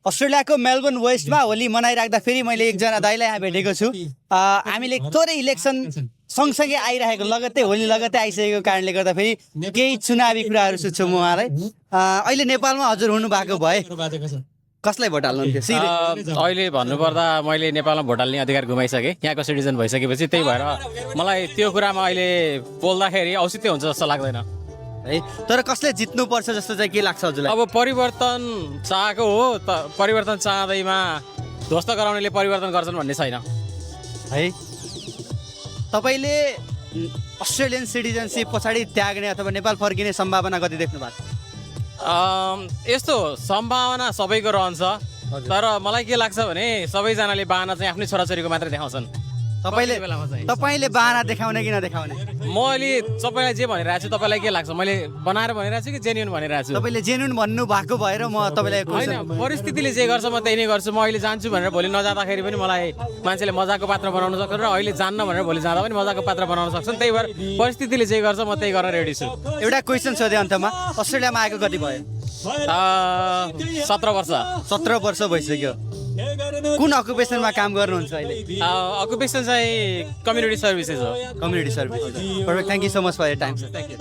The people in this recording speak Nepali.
अस्ट्रेलियाको मेलबोर्न वेस्टमा होली मनाइराख्दा फेरि मैले एकजना दाइलाई यहाँ भेटेको छु। हामीले थोरै इलेक्सन सँगसँगै आइरहेको लगत्तै होली लगत्तै आइसकेको कारणले गर्दा फेरि केही चुनावी कुराहरू सोध्छु म उहाँलाई। अहिले नेपालमा हजुर हुनु भएको भए कसलाई भोट हाल्नुहुन्थ्यो? अहिले भन्नुपर्दा मैले नेपालमा भोट हाल्ने अधिकार गुमाइसकेँ, यहाँको सिटिजन भइसकेपछि। त्यही भएर मलाई त्यो कुरामा अहिले बोल्दाखेरि औचित्य हुन्छ जस्तो लाग्दैन है। तर कसले जित्नुपर्छ जस्तो चाहिँ के लाग्छ हजुरलाई? अब परिवर्तन चाहेको हो त, परिवर्तन चाहँदैमा ध्वस्त गराउनेले परिवर्तन गर्छन् भन्ने छैन है। तपाईँले अस्ट्रेलियन सिटिजनसिप पछाडि त्याग्ने अथवा नेपाल फर्किने सम्भावना कति देख्नु भएको? यस्तो सम्भावना सबैको रहन्छ, तर मलाई के लाग्छ भने सबैजनाले बाहना चाहिँ आफ्नै छोराछोरीको मात्रै देखाउँछन्। तपाईँले बाहना देखाउने कि नदेखाउने? म अहिले सबैलाई जे भनिरहेको छु तपाईँलाई के लाग्छ? मैले बनाएर भनिरहेको छु कि जेन्युन भनिरहेको छु? तपाईँले जेन्युन भन्नु भएको भएर म तपाईँलाई होइन, परिस्थितिले जे गर्छ म त्यही नै गर्छु। म अहिले जान्छु भनेर भोलि नजाँदाखेरि पनि मलाई मान्छेले मजाको पात्र बनाउन सक्छ, र अहिले जान्न भनेर भोलि जाँदा पनि मजाको पात्र बनाउन सक्छन्। त्यही भएर परिस्थितिले जे गर्छ म त्यही गर्न रेडी छु। एउटा क्वेसन सोधेँ अन्तमा, अस्ट्रेलियामा आएको कति भयो? 17 वर्ष। 17 वर्ष भइसक्यो। कुन अकुपेसनमा काम गर्नुहुन्छ अहिले? अकुपेसन चाहिँ कम्युनिटी सर्भिसेस हो। Community service. Perfect, thank you so much for your time. Thank you.